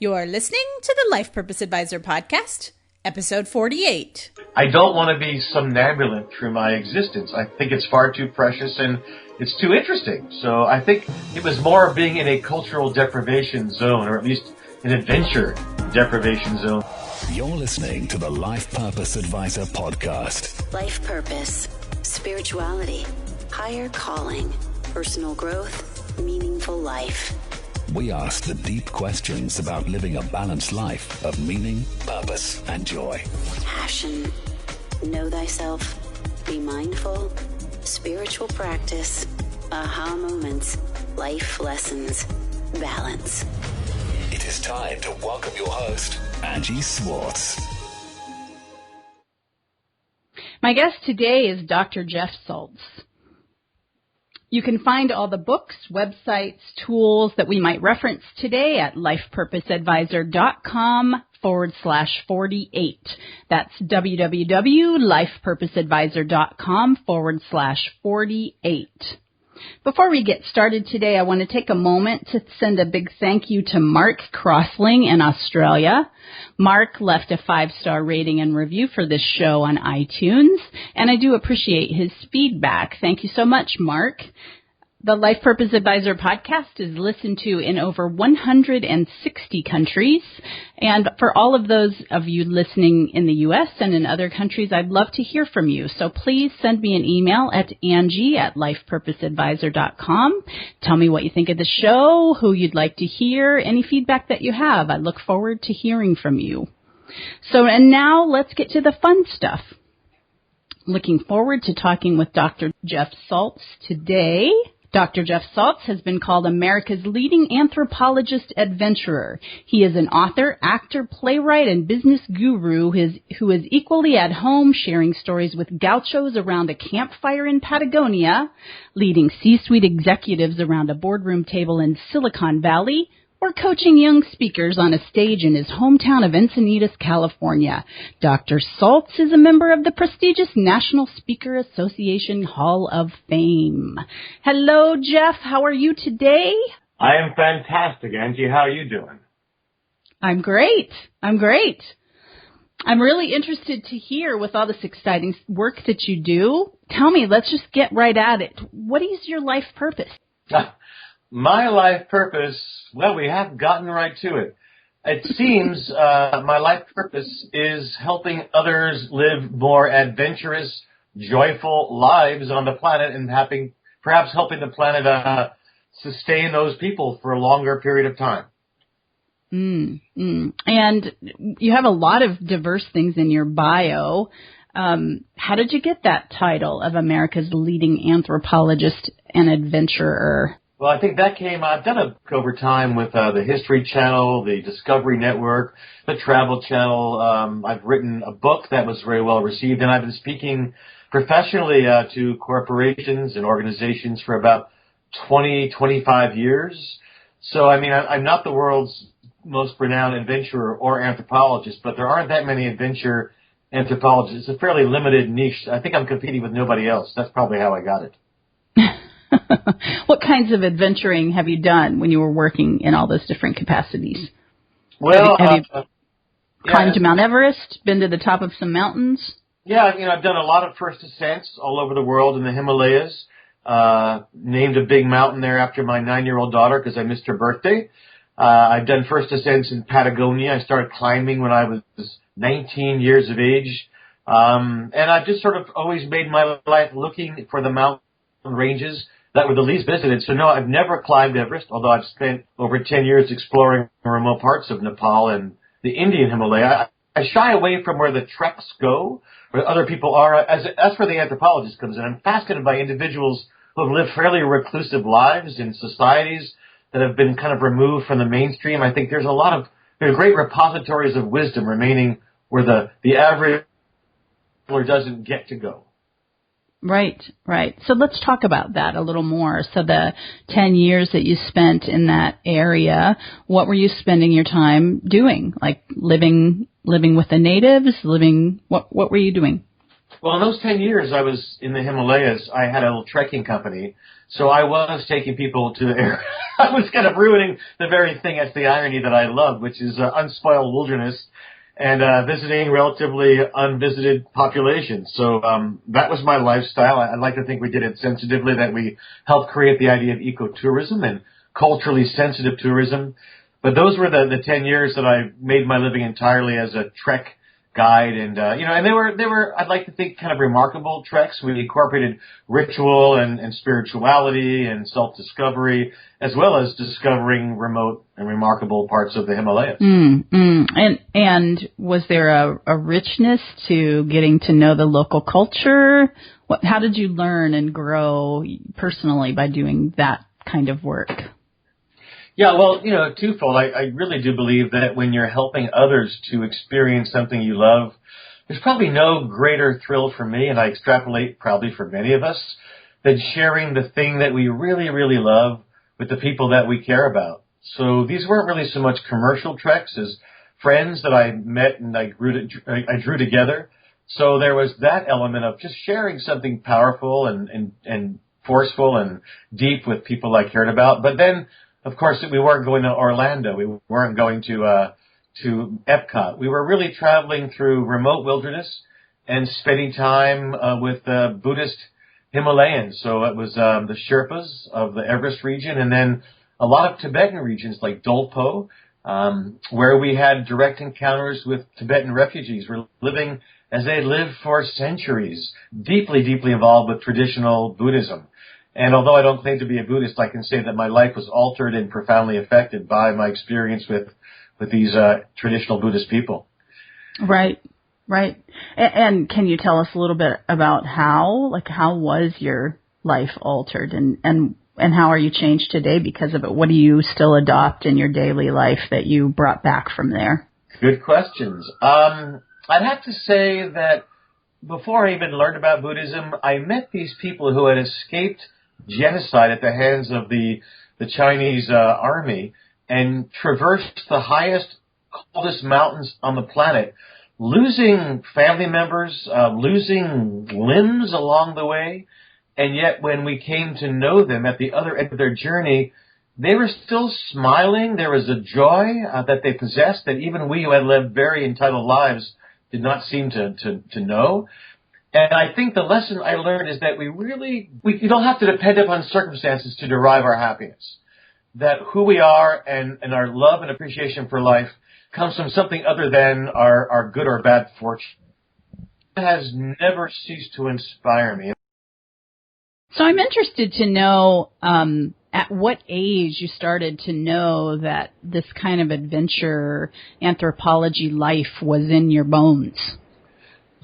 You're listening to the Life Purpose Advisor Podcast, episode 48. I don't want to be somnambulant through my existence. I think it's far too precious and it's too interesting. So I think it was more of being in a cultural deprivation zone, or at least an adventure deprivation zone. You're listening to the Life Purpose Advisor Podcast. Life purpose, spirituality, higher calling, personal growth, meaningful life. We ask the deep questions about living a balanced life of meaning, purpose, and joy. Passion, know thyself, be mindful, spiritual practice, aha moments, life lessons, balance. It is time to welcome your host, Angie Swartz. My guest today is Dr. Jeff Salz. You can find all the books, websites, tools that we might reference today at lifepurposeadvisor.com/48. That's www.lifepurposeadvisor.com/48. Before we get started today, I want to take a moment to send a big thank you to Mark Crossling in Australia. Mark left a 5-star rating and review for this show on iTunes, and I do appreciate his feedback. Thank you so much, Mark. The Life Purpose Advisor podcast is listened to in over 160 countries. And for all of those of you listening in the U.S. and in other countries, I'd love to hear from you. So please send me an email at Angie@lifepurposeadvisor.com. Tell me what you think of the show, who you'd like to hear, any feedback that you have. I look forward to hearing from you. And now let's get to the fun stuff. Looking forward to talking with Dr. Jeff Salz today. Dr. Jeff Salz has been called America's leading anthropologist adventurer. He is an author, actor, playwright, and business guru who is equally at home sharing stories with gauchos around a campfire in Patagonia, leading C-suite executives around a boardroom table in Silicon Valley, or coaching young speakers on a stage in his hometown of Encinitas, California. Dr. Salz is a member of the prestigious National Speaker Association Hall of Fame. Hello, Jeff. How are you today? I am fantastic, Angie. How are you doing? I'm great. I'm really interested to hear with all this exciting work that you do. Tell me, let's just get right at it. What is your life purpose? My life purpose, well, we have gotten right to it. It seems my life purpose is helping others live more adventurous, joyful lives on the planet and perhaps helping the planet sustain those people for a longer period of time. And you have a lot of diverse things in your bio. How did you get that title of America's leading anthropologist and adventurer? Well, I think that I've done it over time with the History Channel, the Discovery Network, the Travel Channel. I've written a book that was very well received, and I've been speaking professionally to corporations and organizations for about 25 years. So, I mean, I'm not the world's most renowned adventurer or anthropologist, but there aren't that many adventure anthropologists. It's a fairly limited niche. I think I'm competing with nobody else. That's probably how I got it. What kinds of adventuring have you done when you were working in all those different capacities? Well, have you climbed to Mount Everest, been to the top of some mountains? Yeah, I've done a lot of first ascents all over the world in the Himalayas. Named a big mountain there after my 9-year-old daughter because I missed her birthday. I've done first ascents in Patagonia. I started climbing when I was 19 years of age. And I've just sort of always made my life looking for the mountain ranges that were the least visited. So no, I've never climbed Everest, although I've spent over 10 years exploring remote parts of Nepal and the Indian Himalaya. I shy away from where the treks go, where other people are. That's where the anthropologist comes in. I'm fascinated by individuals who have lived fairly reclusive lives in societies that have been kind of removed from the mainstream. I think there's great repositories of wisdom remaining where the average doesn't get to go. Right. So let's talk about that a little more. So the 10 years that you spent in that area, what were you spending your time doing? Like living with the natives, what were you doing? Well, in those 10 years I was in the Himalayas, I had a little trekking company. So I was taking people to the air. I was kind of ruining the very thing, that's the irony, that I loved, which is unspoiled wilderness and visiting relatively unvisited populations. So that was my lifestyle. I'd like to think we did it sensitively, that we helped create the idea of ecotourism and culturally sensitive tourism. But those were the 10 years that I made my living entirely as a trek guide, and and they were I'd like to think kind of remarkable treks. We incorporated ritual and spirituality and self-discovery, as well as discovering remote and remarkable parts of the Himalayas. And was there a richness to getting to know the local culture? How did you learn and grow personally by doing that kind of work? Yeah, well, twofold. I really do believe that when you're helping others to experience something you love, there's probably no greater thrill for me, and I extrapolate probably for many of us, than sharing the thing that we really, really love with the people that we care about. So these weren't really so much commercial treks as friends that I met and I drew together. So there was that element of just sharing something powerful and forceful and deep with people I cared about. But then, of course, we weren't going to Orlando. We weren't going to Epcot. We were really traveling through remote wilderness and spending time with Buddhist Himalayans. So it was the Sherpas of the Everest region, and then a lot of Tibetan regions like Dolpo, where we had direct encounters with Tibetan refugees. We're living as they lived for centuries, deeply, deeply involved with traditional Buddhism. And although I don't claim to be a Buddhist, I can say that my life was altered and profoundly affected by my experience with these traditional Buddhist people. Right. And can you tell us a little bit about how was your life altered and how are you changed today because of it? What do you still adopt in your daily life that you brought back from there? Good questions. I'd have to say that before I even learned about Buddhism, I met these people who had escaped genocide at the hands of the Chinese army and traversed the highest, coldest mountains on the planet, losing family members, losing limbs along the way. And yet when we came to know them at the other end of their journey, they were still smiling. There was a joy that they possessed that even we who had lived very entitled lives did not seem to know. And I think the lesson I learned is that we don't have to depend upon circumstances to derive our happiness. That who we are and our love and appreciation for life comes from something other than our good or bad fortune. It has never ceased to inspire me. So I'm interested to know at what age you started to know that this kind of adventure anthropology life was in your bones.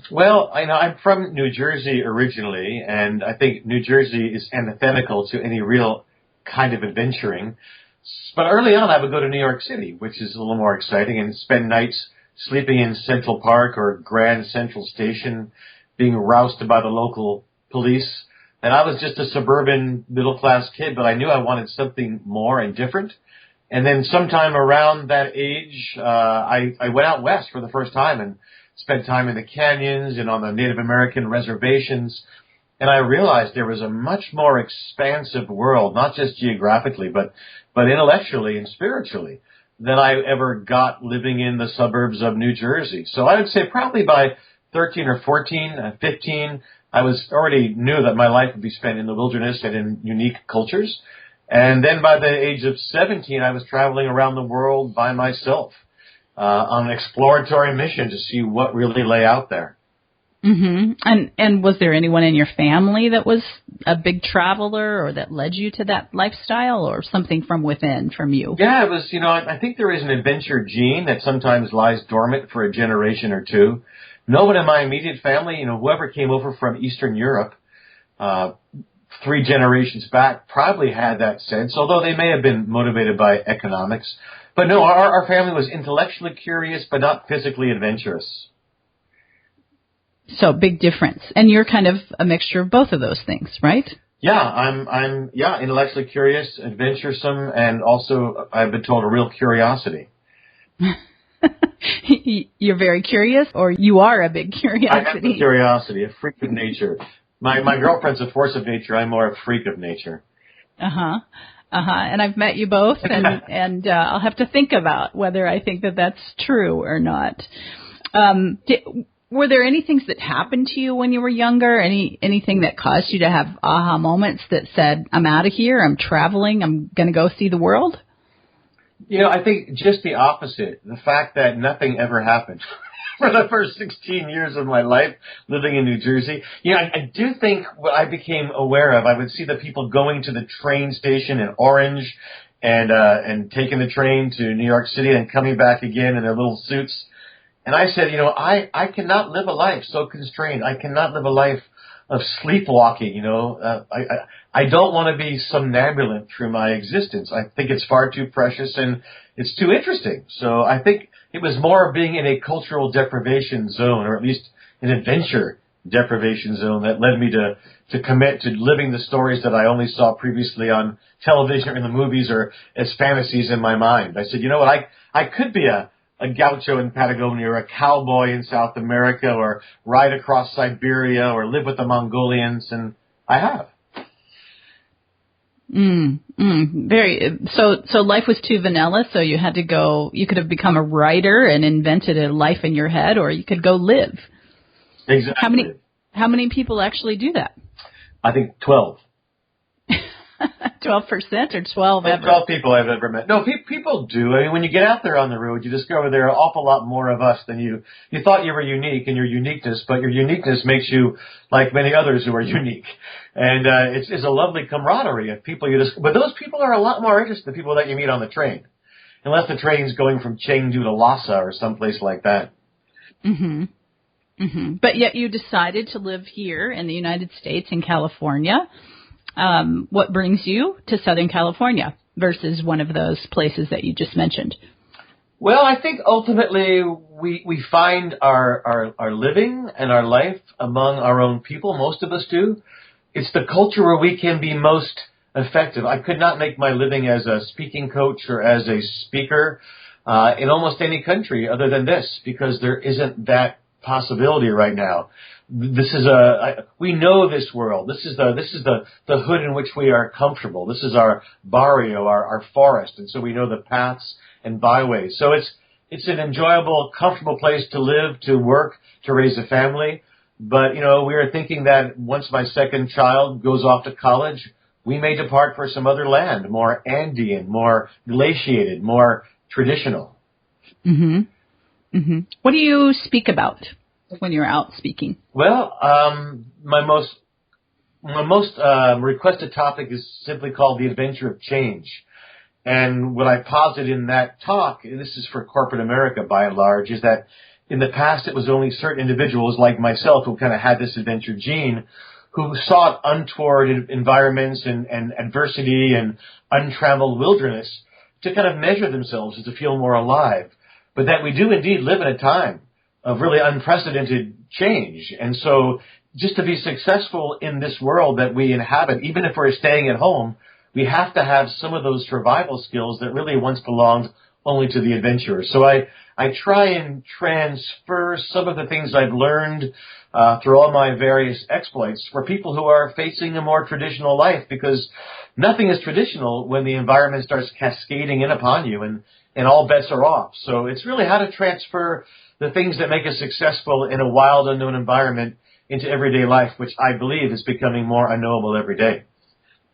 Well, I'm from New Jersey originally, and I think New Jersey is antithetical to any real kind of adventuring. But early on, I would go to New York City, which is a little more exciting, and spend nights sleeping in Central Park or Grand Central Station, being roused by the local police. And I was just a suburban middle-class kid, but I knew I wanted something more and different. And then sometime around that age, I went out west for the first time and spent time in the canyons and on the Native American reservations. And I realized there was a much more expansive world, not just geographically, but intellectually and spiritually, than I ever got living in the suburbs of New Jersey. So I would say probably by 13 or 14, 15, I already knew that my life would be spent in the wilderness and in unique cultures. And then by the age of 17, I was traveling around the world by myself on an exploratory mission to see what really lay out there. Mm-hmm. And was there anyone in your family that was a big traveler or that led you to that lifestyle, or something from within, from you? Yeah, it was, I think there is an adventure gene that sometimes lies dormant for a generation or two. No one in my immediate family, whoever came over from Eastern Europe 3 generations back probably had that sense, although they may have been motivated by economics. But no, our family was intellectually curious, but not physically adventurous. So big difference. And you're kind of a mixture of both of those things, right? Yeah, I'm intellectually curious, adventuresome, and also, I've been told, a real curiosity. You're very curious, or you are a big curiosity? I have a curiosity, a freak of nature. My girlfriend's a force of nature. I'm more a freak of nature. Uh-huh. And I've met you both, and I'll have to think about whether I think that that's true or not. Were there any things that happened to you when you were younger? Anything that caused you to have aha moments that said, I'm out of here, I'm traveling, I'm going to go see the world? I think just the opposite. The fact that nothing ever happened for the first 16 years of my life living in New Jersey. I do think what I became aware of, I would see the people going to the train station in Orange and taking the train to New York City and coming back again in their little suits. And I said, I cannot live a life so constrained. I cannot live a life of sleepwalking, I don't want to be somnambulant through my existence. I think it's far too precious and it's too interesting. So I think it was more being in a cultural deprivation zone, or at least an adventure deprivation zone, that led me to commit to living the stories that I only saw previously on television or in the movies or as fantasies in my mind. I said, you know what, I could be a gaucho in Patagonia, or a cowboy in South America, or ride across Siberia, or live with the Mongolians, and I have. Very. So life was too vanilla, so you had to go, you could have become a writer and invented a life in your head, or you could go live. Exactly. How many people actually do that? I think 12. 12% or 12 ever? 12 people I've ever met. No, people do. I mean, when you get out there on the road, you discover there are an awful lot more of us than you thought you were unique in your uniqueness, but your uniqueness makes you like many others who are unique. And it's a lovely camaraderie of people but those people are a lot more interesting than people that you meet on the train. Unless the train's going from Chengdu to Lhasa or someplace like that. But yet you decided to live here in the United States, in California. What brings you to Southern California versus one of those places that you just mentioned? Well, I think ultimately we find our living and our life among our own people. Most of us do. It's the culture where we can be most effective. I could not make my living as a speaking coach or as a speaker in almost any country other than this, because there isn't that possibility right now. This is we know this world. This is the hood in which we are comfortable. This is our barrio, our forest, and so we know the paths and byways. So it's an enjoyable, comfortable place to live, to work, to raise a family. But we are thinking that once my second child goes off to college, we may depart for some other land, more Andean, more glaciated, more traditional. What do you speak about when you're out speaking? Well, my most requested topic is simply called the adventure of change. And what I posit in that talk, and this is for corporate America by and large, is that in the past it was only certain individuals like myself who kind of had this adventure gene, who sought untoward environments and adversity and untrammeled wilderness to kind of measure themselves and to feel more alive. But that we do indeed live in a time of really unprecedented change. And so just to be successful in this world that we inhabit, even if we're staying at home, we have to have some of those survival skills that really once belonged only to the adventurer. So I try and transfer some of the things I've learned through all my various exploits for people who are facing a more traditional life, because nothing is traditional when the environment starts cascading in upon you and all bets are off. So it's really how to transfer the things that make us successful in a wild, unknown environment into everyday life, which I believe is becoming more unknowable every day.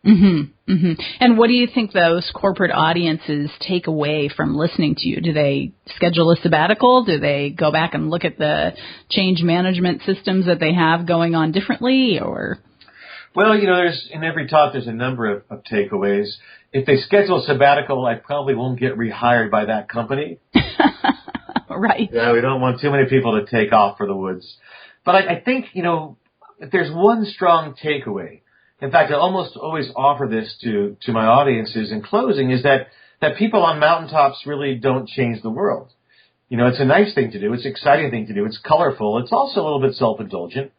And what do you think those corporate audiences take away from listening to you? Do they schedule a sabbatical? Do they go back and look at the change management systems that they have going on differently? Or? Well, there's in every talk there's a number of takeaways. If they schedule a sabbatical, I probably won't get rehired by that company. Right. Yeah, we don't want too many people to take off for the woods. But I think, if there's one strong takeaway, in fact, I almost always offer this to my audiences in closing, is that people on mountaintops really don't change the world. It's a nice thing to do. It's an exciting thing to do. It's colorful. It's also a little bit self-indulgent.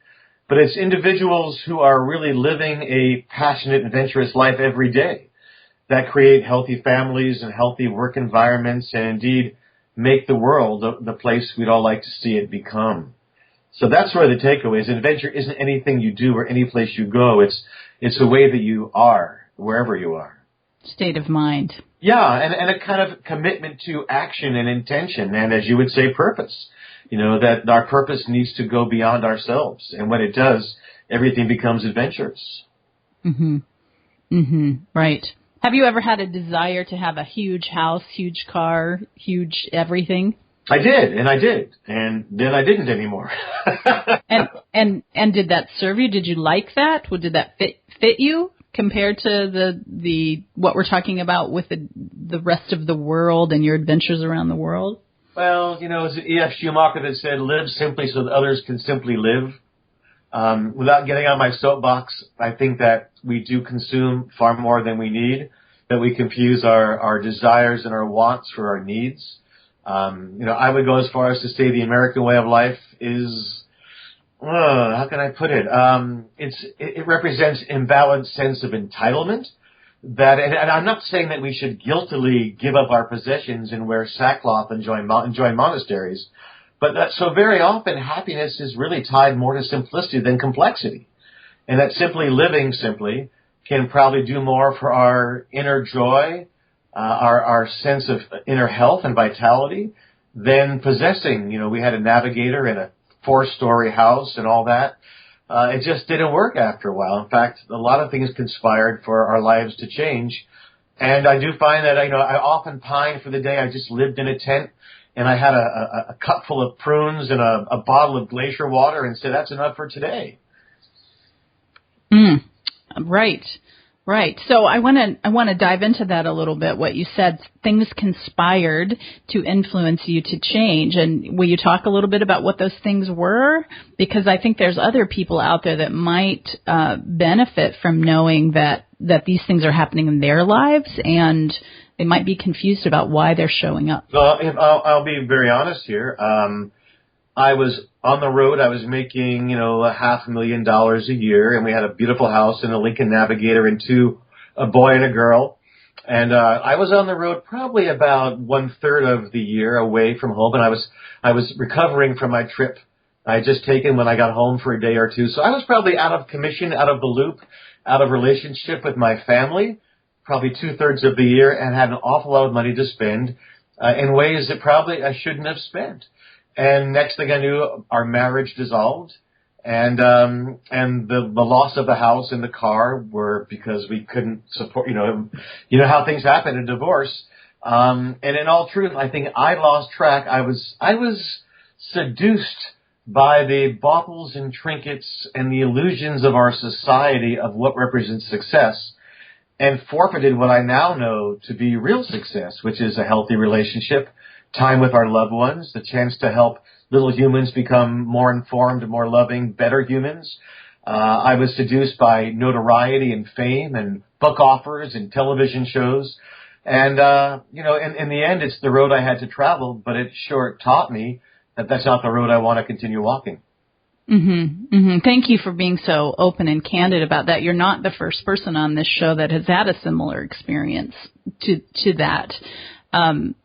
But it's individuals who are really living a passionate, adventurous life every day that create healthy families and healthy work environments and indeed make the world the place we'd all like to see it become. So that's really the takeaway is adventure isn't anything you do or any place you go. It's the way that you are, wherever you are. State of mind. Yeah, and a kind of commitment to action and intention, and as you would say, purpose. That our purpose needs to go beyond ourselves. And when it does, everything becomes adventurous. Mm-hmm. Mm-hmm. Right. Have you ever had a desire to have a huge house, huge car, huge everything? I did, and then I didn't anymore. and did that serve you? Did you like that? Did that fit you compared to the what we're talking about with the rest of the world and your adventures around the world? Well, it's E.F. Schumacher that said, "Live simply so that others can simply live." Without getting on my soapbox, I think that we do consume far more than we need, that we confuse our desires and our wants for our needs. I would go as far as to say the American way of life is, how can I put it? It represents imbalanced sense of entitlement. And I'm not saying that we should guiltily give up our possessions and wear sackcloth and join monasteries, but that so very often happiness is really tied more to simplicity than complexity, and that simply living simply can probably do more for our inner joy, our sense of inner health and vitality than possessing. We had a navigator in a 4-story house and all that. It just didn't work after a while. In fact, a lot of things conspired for our lives to change. And I do find that, I often pine for the day I just lived in a tent and I had a cup full of prunes and a bottle of glacier water and said, that's enough for today. Right. So I want to dive into that a little bit. What you said, things conspired to influence you to change. And will you talk a little bit about what those things were? Because I think there's other people out there that might benefit from knowing that these things are happening in their lives, and they might be confused about why they're showing up. Well, I'll be very honest here. I was on the road. I was making, $500,000 a year, and we had a beautiful house and a Lincoln Navigator and a boy and a girl. And I was on the road probably about 1/3 of the year away from home, and I was recovering from my trip I had just taken when I got home for a day or two. So I was probably out of commission, out of the loop, out of relationship with my family, probably 2/3 of the year, and had an awful lot of money to spend in ways that probably I shouldn't have spent. And next thing I knew, our marriage dissolved, and the loss of the house and the car were because we couldn't support. You know how things happen in divorce. And in all truth, I think I lost track. I was seduced by the baubles and trinkets and the illusions of our society of what represents success, and forfeited what I now know to be real success, which is a healthy relationship, time with our loved ones, the chance to help little humans become more informed, more loving, better humans. I was seduced by notoriety and fame and book offers and television shows. And, in the end, it's the road I had to travel, but it sure taught me that that's not the road I want to continue walking. Mm-hmm. Mm-hmm. Thank you for being so open and candid about that. You're not the first person on this show that has had a similar experience to that.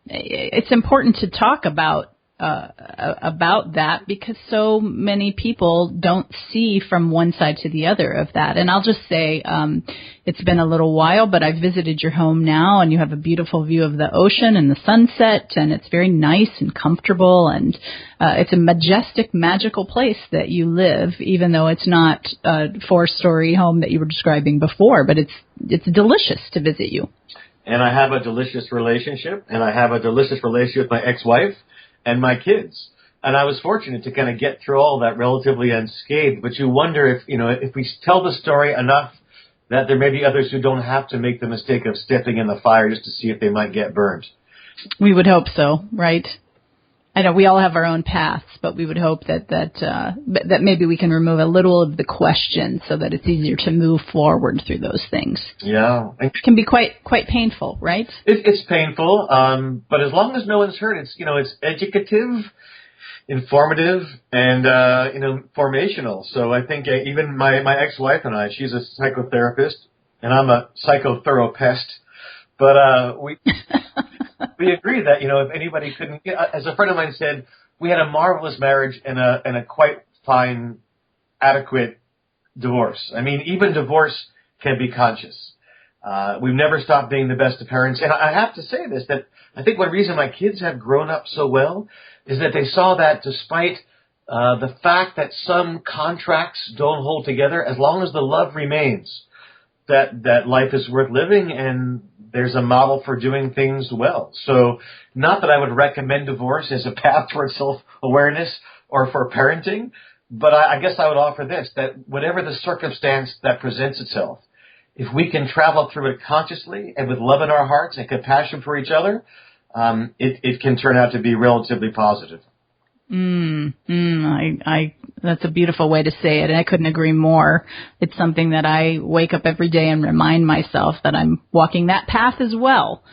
It's important to talk about that because so many people don't see from one side to the other of that. And I'll just say, it's been a little while, but I've visited your home now, and you have a beautiful view of the ocean and the sunset, and it's very nice and comfortable, and it's a majestic, magical place that you live, even though it's not a 4-story home that you were describing before, but it's delicious to visit you. And I have a delicious relationship, and I have a delicious relationship with my ex-wife and my kids. And I was fortunate to kind of get through all that relatively unscathed. But you wonder if we tell the story enough that there may be others who don't have to make the mistake of stepping in the fire just to see if they might get burned. We would hope so, right? I know we all have our own paths, but we would hope that maybe we can remove a little of the question so that it's easier to move forward through those things. Yeah. It can be quite painful, right? It's painful, but as long as no one's hurt, it's educative, informative, and formational. So I think even my ex-wife and I, she's a psychotherapist, and I'm a psychotherapist, but we agree that, if anybody couldn't, as a friend of mine said, we had a marvelous marriage and a quite fine, adequate divorce. I mean, even divorce can be conscious. We've never stopped being the best of parents. And I have to say this, that I think one reason my kids have grown up so well is that they saw that despite the fact that some contracts don't hold together, as long as the love remains, that life is worth living and there's a model for doing things well. So not that I would recommend divorce as a path towards self-awareness or for parenting, but I guess I would offer this, that whatever the circumstance that presents itself, if we can travel through it consciously and with love in our hearts and compassion for each other, it can turn out to be relatively positive. That's a beautiful way to say it, and I couldn't agree more. It's something that I wake up every day and remind myself that I'm walking that path as well.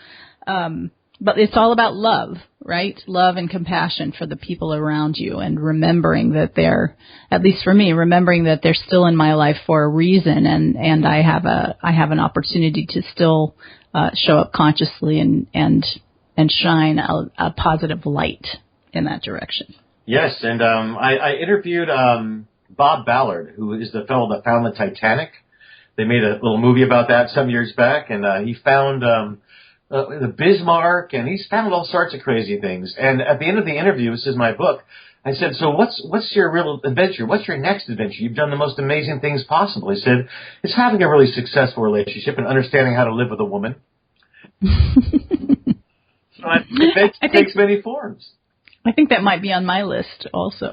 But it's all about love, right? Love and compassion for the people around you, and remembering that they're, at least for me, remembering that they're still in my life for a reason, and I have an opportunity to still show up consciously and shine a positive light in that direction. Yes, and I interviewed Bob Ballard, who is the fellow that found the Titanic. They made a little movie about that some years back, and he found the Bismarck, and he's found all sorts of crazy things. And at the end of the interview, this is my book, I said, so what's your real adventure? What's your next adventure? You've done the most amazing things possible. He said, it's having a really successful relationship and understanding how to live with a woman. So it takes many forms. I think that might be on my list also.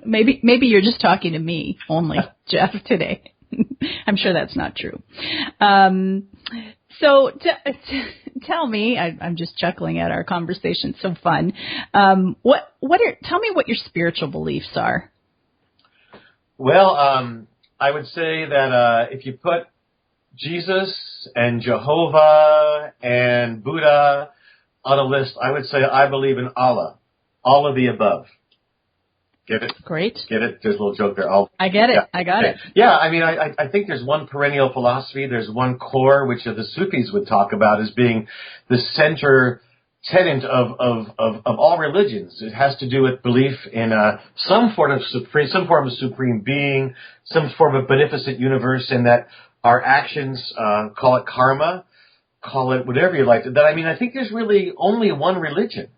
Maybe you're just talking to me only, Jeff, today. I'm sure that's not true. So tell me, I'm just chuckling at our conversation. So fun. Tell me what your spiritual beliefs are. Well, I would say that if you put Jesus and Jehovah and Buddha on a list, I would say I believe in Allah. All of the above. Get it? Great. Get it? There's a little joke there. I get it. Yeah. I got it. Yeah, I mean, I think there's one perennial philosophy. There's one core, which the Sufis would talk about as being the center tenet of all religions. It has to do with belief in some form of supreme being, some form of beneficent universe, and that our actions, call it karma, call it whatever you like. I think there's really only one religion.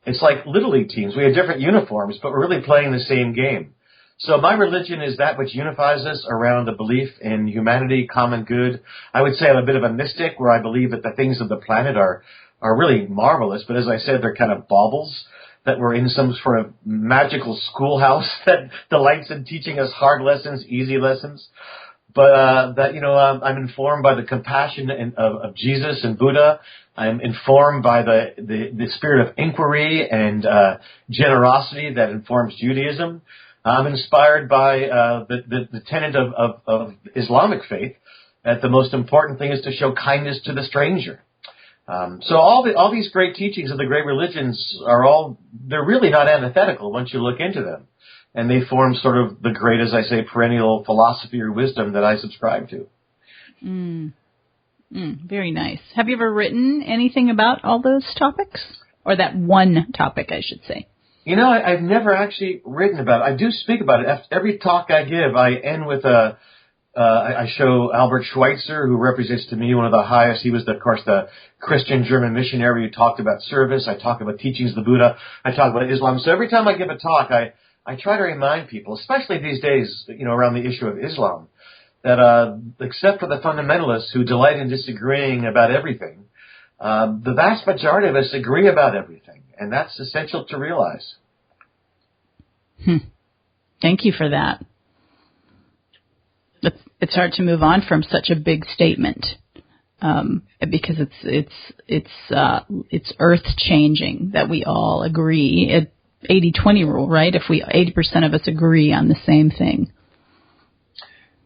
It's like Little League teams. We have different uniforms, but we're really playing the same game. So my religion is that which unifies us around a belief in humanity, common good. I would say I'm a bit of a mystic, where I believe that the things of the planet are really marvelous. But as I said, they're kind of baubles, that we're in some sort of magical schoolhouse that delights in teaching us hard lessons, easy lessons. But I'm informed by the compassion of Jesus and Buddha. I'm informed by the spirit of inquiry and generosity that informs Judaism. I'm inspired by the tenet of Islamic faith, that the most important thing is to show kindness to the stranger. So all these great teachings of the great religions they're really not antithetical once you look into them. And they form sort of the great, as I say, perennial philosophy or wisdom that I subscribe to. Very nice. Have you ever written anything about all those topics? Or that one topic, I should say. I've never actually written about it. I do speak about it. Every talk I give, I end with I show Albert Schweitzer, who represents to me one of the highest. He was, of course, the Christian German missionary who talked about service. I talk about teachings of the Buddha. I talk about Islam. So every time I give a talk, I try to remind people, especially these days, around the issue of Islam, that except for the fundamentalists who delight in disagreeing about everything, the vast majority of us agree about everything, and that's essential to realize. Thank you for that. It's hard to move on from such a big statement, because it's earth changing that we all agree. 80-20 rule, right? If 80% of us agree on the same thing.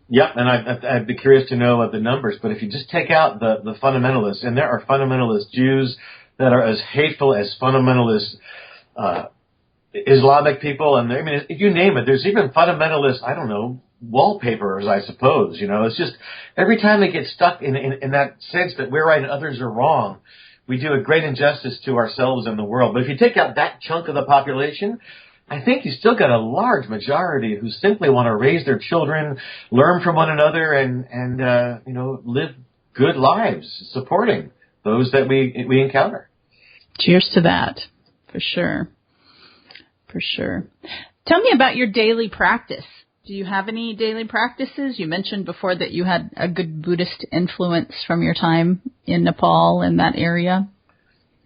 Yeah, and I'd be curious to know the numbers, but if you just take out the fundamentalists, and there are fundamentalist Jews that are as hateful as fundamentalist Islamic people, and if you name it, there's even fundamentalist, wallpapers, I suppose. It's just every time they get stuck in that sense that we're right and others are wrong, we do a great injustice to ourselves and the world. But if you take out that chunk of the population, I think you still got a large majority who simply want to raise their children, learn from one another, and live good lives, supporting those that we encounter. Cheers to that, for sure. For sure. Tell me about your daily practice. Do you have any daily practices? You mentioned before that you had a good Buddhist influence from your time in Nepal, in that area.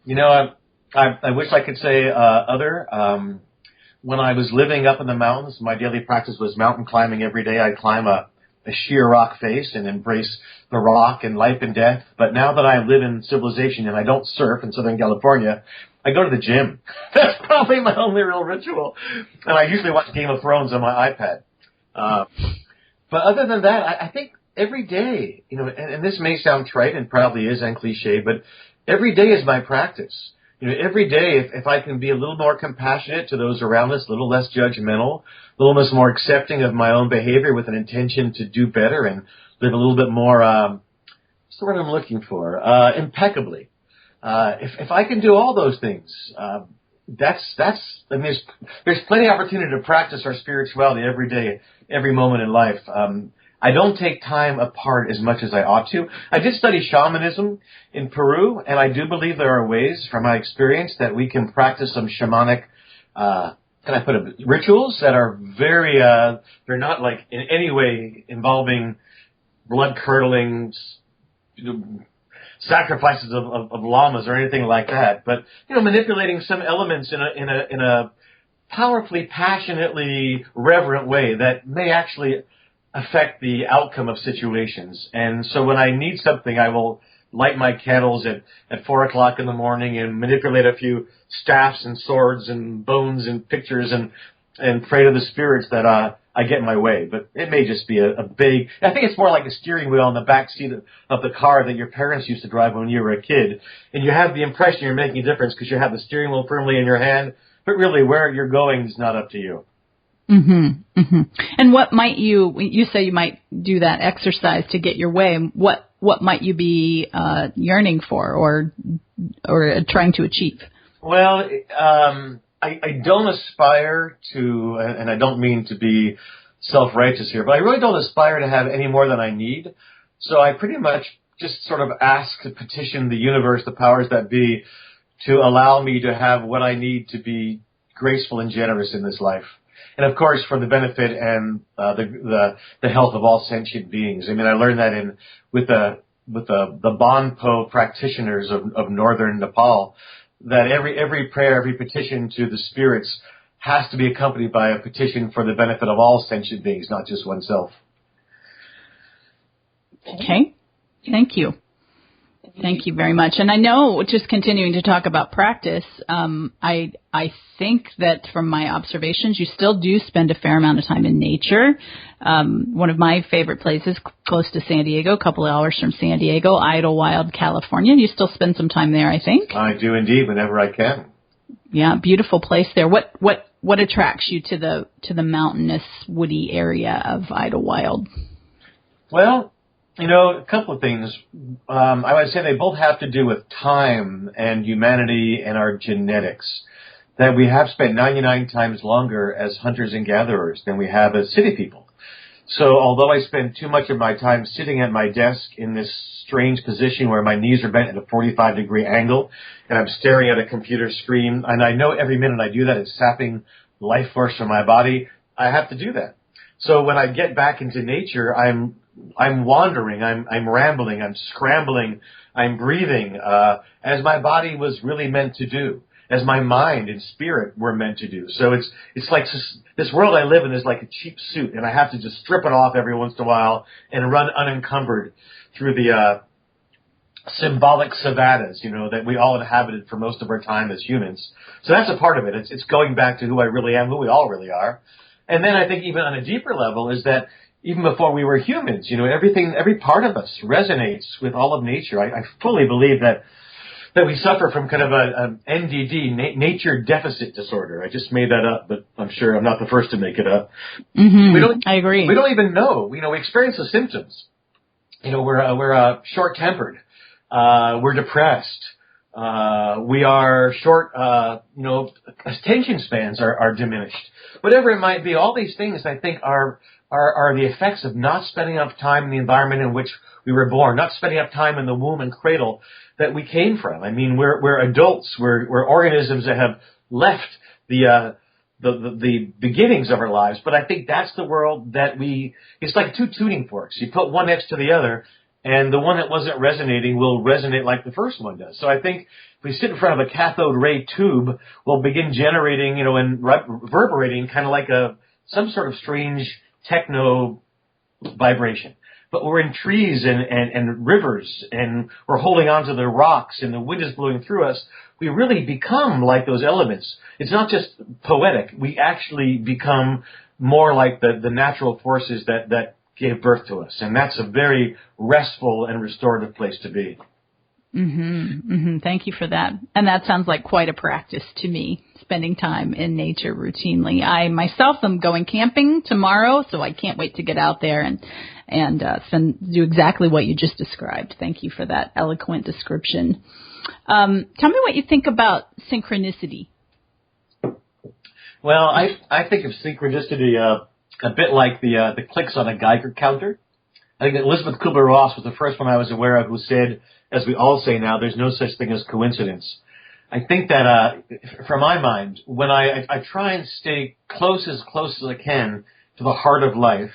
I wish I could say other. When I was living up in the mountains, my daily practice was mountain climbing every day. I'd climb a sheer rock face and embrace the rock and life and death. But now that I live in civilization and I don't surf in Southern California, I go to the gym. That's probably my only real ritual. And I usually watch Game of Thrones on my iPad. But other than that, I think every day, and this may sound trite and probably is and cliche, but every day is my practice. Every day, if I can be a little more compassionate to those around us, a little less judgmental, a little less more accepting of my own behavior with an intention to do better and live a little bit more, what's the word I'm looking for, impeccably. If I can do all those things, there's plenty of opportunity to practice our spirituality every day, every moment in life. I don't take time apart as much as I ought to. I did study shamanism in Peru, and I do believe there are ways, from my experience, that we can practice some shamanic, rituals that are very, they're not like in any way involving blood-curdling sacrifices of llamas or anything like that, but manipulating some elements in a powerfully, passionately reverent way that may actually affect the outcome of situations. And so when I need something, I will light my candles at 4 o'clock in the morning and manipulate a few staffs and swords and bones and pictures and pray to the spirits that I get my way. But it may just be a big, I think it's more like a steering wheel in the back seat of the car that your parents used to drive when you were a kid. And you have the impression you're making a difference because you have the steering wheel firmly in your hand. But really, where you're going is not up to you. Mm-hmm. Mm-hmm. And what might you say you might do that exercise to get your way. What might you be yearning for or trying to achieve? Well, I don't aspire to, and I don't mean to be self-righteous here, but I really don't aspire to have any more than I need. So I pretty much just sort of petition the universe, the powers that be, to allow me to have what I need to be graceful and generous in this life. And of course, for the benefit and the health of all sentient beings. I mean, I learned that with the Bonpo practitioners of northern Nepal, that every prayer, every petition to the spirits has to be accompanied by a petition for the benefit of all sentient beings, not just oneself. Okay. Thank you. Thank you very much. And I know, just continuing to talk about practice, I think that from my observations, you still do spend a fair amount of time in nature. One of my favorite places, close to San Diego, a couple of hours from San Diego, Idlewild, California. You still spend some time there, I think. I do indeed, whenever I can. Yeah, beautiful place there. What attracts you to the mountainous, woody area of Idlewild? Well, a couple of things. I would say they both have to do with time and humanity and our genetics. That we have spent 99 times longer as hunters and gatherers than we have as city people. So although I spend too much of my time sitting at my desk in this strange position where my knees are bent at a 45-degree angle and I'm staring at a computer screen, and I know every minute I do that is sapping life force from my body, I have to do that. So when I get back into nature, I'm wandering, I'm rambling, I'm scrambling, I'm breathing, as my body was really meant to do, as my mind and spirit were meant to do. So it's like this world I live in is like a cheap suit, and I have to just strip it off every once in a while and run unencumbered through the symbolic savannas, that we all inhabited for most of our time as humans. So that's a part of it. It's going back to who I really am, who we all really are. And then I think even on a deeper level is that even before we were humans, every part of us resonates with all of nature. I fully believe that we suffer from kind of an NDD, nature deficit disorder. I just made that up, but I'm sure I'm not the first to make it up. Mm-hmm. I agree. We don't even know. We experience the symptoms. We're short-tempered. We're depressed. We are short, attention spans are diminished. Whatever it might be, all these things I think are the effects of not spending enough time in the environment in which we were born, not spending enough time in the womb and cradle that we came from. I mean, we're adults, we're organisms that have left the beginnings of our lives, but I think that's the world that it's like two tuning forks. You put one next to the other, and the one that wasn't resonating will resonate like the first one does. So I think if we sit in front of a cathode ray tube, we'll begin generating, and reverberating kind of like some sort of strange techno vibration. But we're in trees and rivers, and we're holding onto the rocks, and the wind is blowing through us. We really become like those elements. It's not just poetic. We actually become more like the natural forces that gave birth to us. And that's a very restful and restorative place to be. Thank you for that. And that sounds like quite a practice to me, spending time in nature routinely. I myself am going camping tomorrow, so I can't wait to get out there and do exactly what you just described. Thank you for that eloquent description. Tell me what you think about synchronicity. Well, I think of synchronicity a bit like the clicks on a Geiger counter. I think that Elizabeth Kubler-Ross was the first one I was aware of who said, as we all say now, there's no such thing as coincidence. I think that, for my mind, when I try and stay close as I can to the heart of life,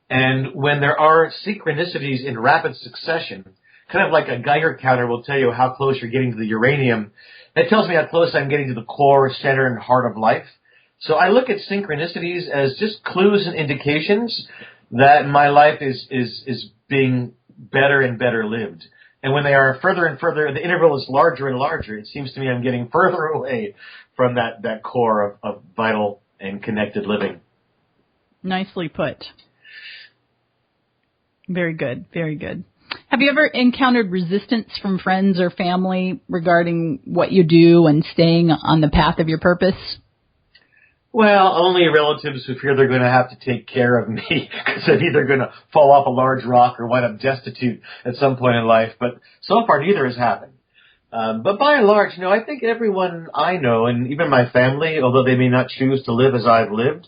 and when there are synchronicities in rapid succession, kind of like a Geiger counter will tell you how close you're getting to the uranium, that tells me how close I'm getting to the core, center, and heart of life. So I look at synchronicities as just clues and indications that my life is being better and better lived. And when they are further and further, the interval is larger and larger, it seems to me I'm getting further away from that core of vital and connected living. Nicely put. Very good, very good. Have you ever encountered resistance from friends or family regarding what you do and staying on the path of your purpose? Well, only relatives who fear they're going to have to take care of me because I'm either going to fall off a large rock or wind up destitute at some point in life. But so far, neither has happened. But by and large, I think everyone I know, and even my family, although they may not choose to live as I've lived,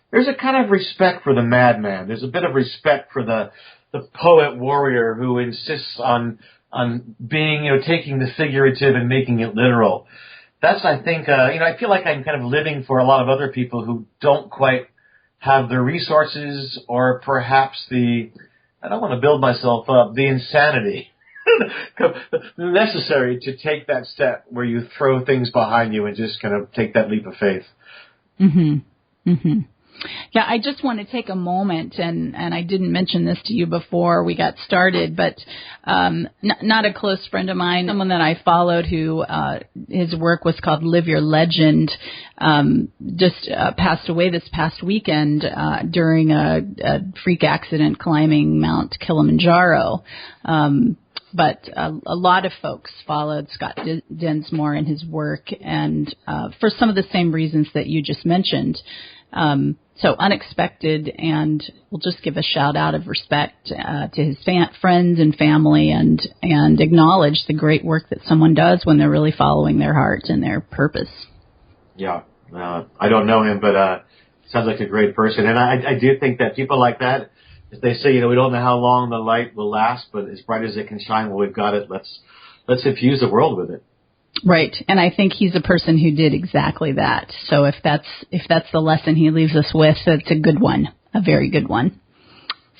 there's a kind of respect for the madman. There's a bit of respect for the poet warrior who insists on being, taking the figurative and making it literal. That's, I think, I feel like I'm kind of living for a lot of other people who don't quite have the resources or perhaps I don't want to build myself up, the insanity necessary to take that step where you throw things behind you and just kind of take that leap of faith. Yeah, I just want to take a moment, and I didn't mention this to you before we got started, but not a close friend of mine, someone that I followed who his work was called Live Your Legend, just passed away this past weekend during a freak accident climbing Mount Kilimanjaro. But a lot of folks followed Scott Densmore and his work, and for some of the same reasons that you just mentioned. So unexpected, and we'll just give a shout out of respect to his friends and family, and acknowledge the great work that someone does when they're really following their heart and their purpose. Yeah, I don't know him, but sounds like a great person, and I do think that people like that, as they say, we don't know how long the light will last, but as bright as it can shine, well, we've got it. Let's infuse the world with it. Right, and I think he's a person who did exactly that. So if that's the lesson he leaves us with, it's a good one, a very good one.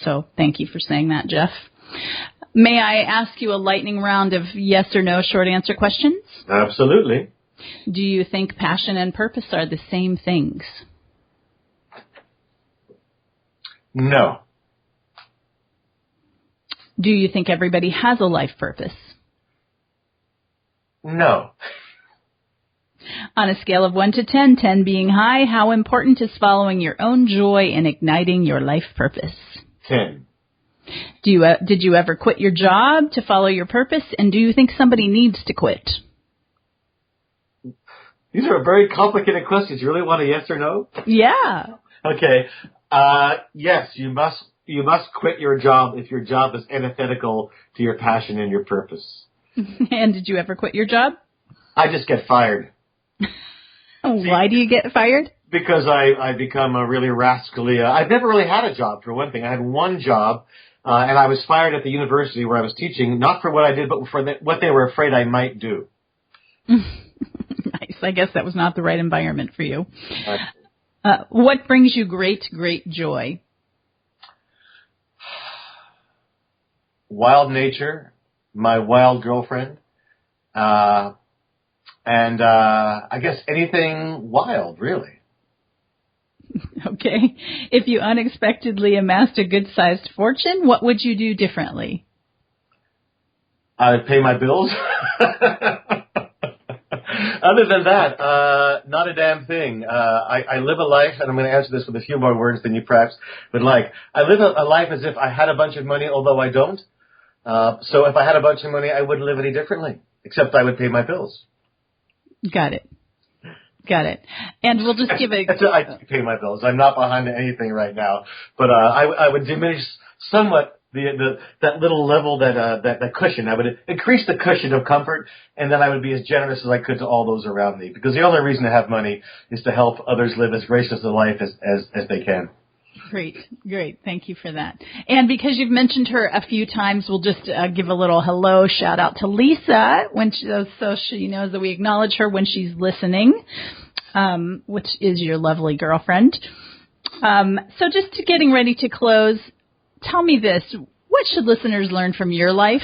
So thank you for saying that, Jeff. May I ask you a lightning round of yes or no short answer questions? Absolutely. Do you think passion and purpose are the same things? No. Do you think everybody has a life purpose? No. On a scale of 1 to 10, 10 being high, how important is following your own joy and igniting your life purpose? 10. Did you ever quit your job to follow your purpose, and do you think somebody needs to quit? These are very complicated questions. You really want a yes or no? Yeah. Okay. Yes, you must quit your job if your job is antithetical to your passion and your purpose. And did you ever quit your job? I just get fired. Why do you get fired? Because I become a really rascally. I've never really had a job, for one thing. I had one job, and I was fired at the university where I was teaching, not for what I did, but for what they were afraid I might do. Nice. I guess that was not the right environment for you. What brings you great, great joy? Wild nature, my wild girlfriend, and I guess anything wild, really. Okay. If you unexpectedly amassed a good-sized fortune, what would you do differently? I would pay my bills. Other than that, not a damn thing. I live a life, and I'm going to answer this with a few more words than you perhaps would like. I live a life as if I had a bunch of money, although I don't. So if I had a bunch of money, I wouldn't live any differently, except I would pay my bills. Got it. And we'll just give I pay my bills. I'm not behind anything right now, but I would diminish somewhat that little level, that cushion. I would increase the cushion of comfort, and then I would be as generous as I could to all those around me. Because the only reason to have money is to help others live as gracious a life as they can. Great. Thank you for that. And because you've mentioned her a few times, we'll just give a little hello shout out to Lisa so she knows that we acknowledge her when she's listening, which is your lovely girlfriend. So just getting ready to close, tell me this. What should listeners learn from your life?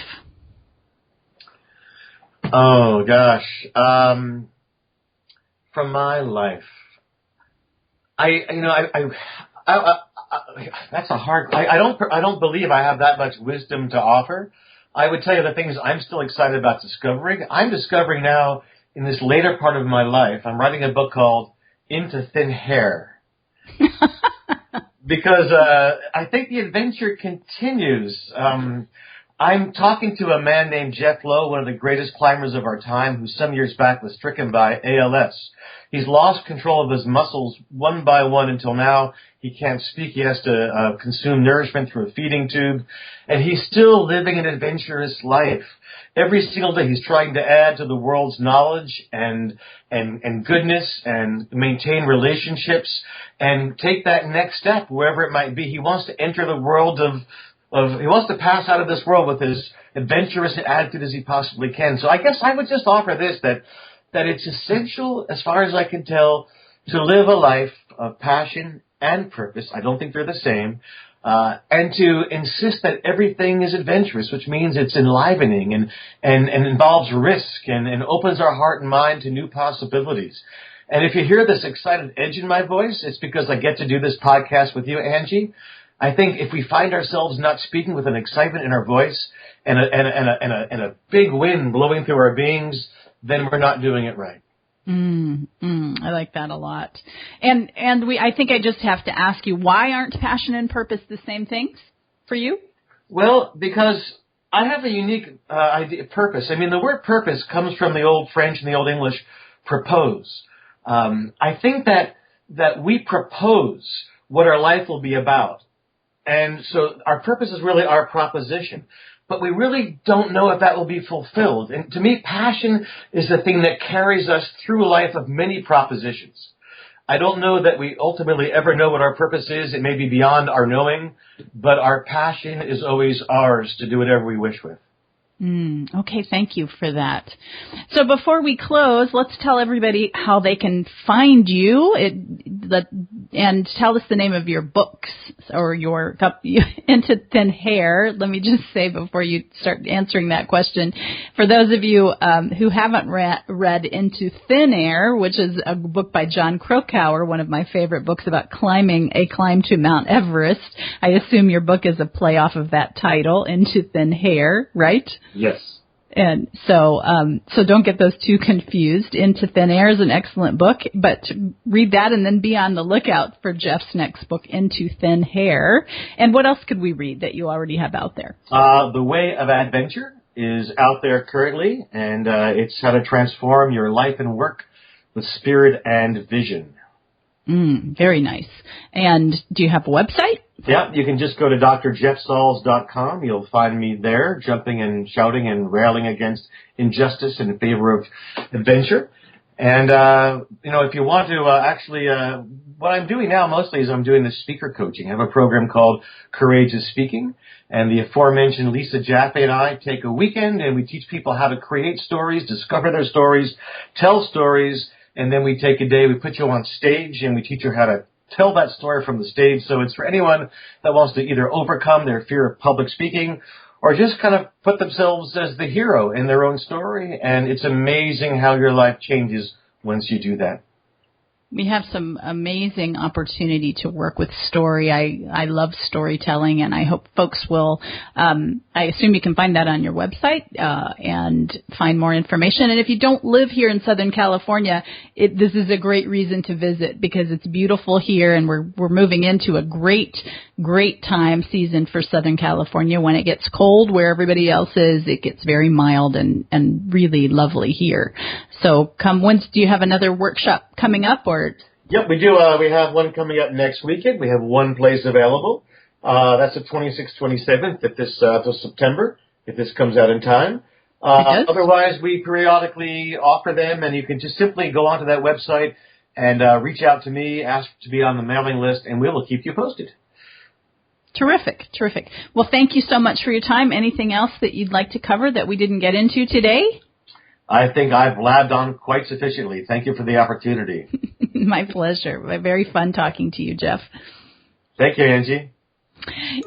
Oh, gosh. From my life. That's a hard. I don't believe I have that much wisdom to offer. I would tell you the things I'm still excited about discovering. I'm discovering now in this later part of my life. I'm writing a book called Into Thin Hair because I think the adventure continues. I'm talking to a man named Jeff Salz, one of the greatest climbers of our time, who some years back was stricken by ALS. He's lost control of his muscles one by one until now. He can't speak. He has to consume nourishment through a feeding tube. And he's still living an adventurous life. Every single day he's trying to add to the world's knowledge and goodness and maintain relationships and take that next step, wherever it might be. He wants to enter the world he wants to pass out of this world with as adventurous an attitude as he possibly can. So I guess I would just offer this, that it's essential, as far as I can tell, to live a life of passion and purpose. I don't think they're the same. And to insist that everything is adventurous, which means it's enlivening and involves risk and opens our heart and mind to new possibilities. And if you hear this excited edge in my voice, it's because I get to do this podcast with you, Angie. I think if we find ourselves not speaking with an excitement in our voice and a big wind blowing through our beings, then we're not doing it right. I like that a lot. And I think I just have to ask you, why aren't passion and purpose the same things for you? Well, because I have a unique purpose. I mean, the word purpose comes from the old French and the old English propose. I think that we propose what our life will be about. And so our purpose is really our proposition. But we really don't know if that will be fulfilled. And to me, passion is the thing that carries us through a life of many propositions. I don't know that we ultimately ever know what our purpose is. It may be beyond our knowing, but our passion is always ours to do whatever we wish with. Okay, thank you for that. So before we close, let's tell everybody how they can find you and tell us the name of your books or your Into Thin Hair. Let me just say before you start answering that question, for those of you who haven't read Into Thin Air, which is a book by John Krakauer, one of my favorite books about climbing a climb to Mount Everest, I assume your book is a play off of that title, Into Thin Hair, right? Yes. And so don't get those two confused. Into Thin Air is an excellent book, but read that and then be on the lookout for Jeff's next book, Into Thin Hair. And what else could we read that you already have out there? The Way of Adventure is out there currently, and it's how to transform your life and work with spirit and vision. Very nice. And do you have a website? Yeah, you can just go to drjeffsalz.com. You'll find me there, jumping and shouting and railing against injustice in favor of adventure. And, if you want to what I'm doing now mostly is I'm doing the speaker coaching. I have a program called Courageous Speaking. And the aforementioned Lisa Jaffe and I take a weekend and we teach people how to create stories, discover their stories, tell stories, and then we take a day, we put you on stage and we teach you how to tell that story from the stage. So it's for anyone that wants to either overcome their fear of public speaking or just kind of put themselves as the hero in their own story. And it's amazing how your life changes once you do that. We have some amazing opportunity to work with story. I love storytelling, and I hope folks will, I assume you can find that on your website and find more information. And if you don't live here in Southern California, this is a great reason to visit because it's beautiful here, and we're moving into a great season for Southern California. When it gets cold where everybody else is, it gets very mild and really lovely here. So do you have another workshop coming up or? Yep, we do. We have one coming up next weekend. We have one place available. That's the 26th, 27th of this September, if this comes out in time. Otherwise, we periodically offer them, and you can just simply go onto that website and reach out to me, ask to be on the mailing list, and we will keep you posted. Terrific. Well, thank you so much for your time. Anything else that you'd like to cover that we didn't get into today? I think I've blabbed on quite sufficiently. Thank you for the opportunity. My pleasure. Very fun talking to you, Jeff. Thank you, Angie.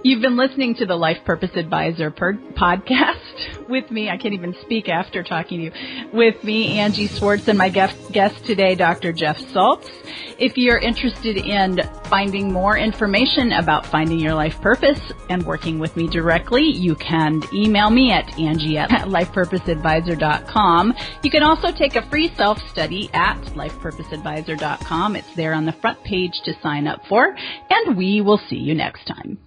You've been listening to the Life Purpose Advisor podcast with me. I can't even speak after talking to you. With me, Angie Swartz, and my guest today, Dr. Jeff Salz. If you're interested in finding more information about finding your life purpose and working with me directly, you can email me at angie@lifepurposeadvisor.com. You can also take a free self-study at lifepurposeadvisor.com. It's there on the front page to sign up for, and we will see you next time.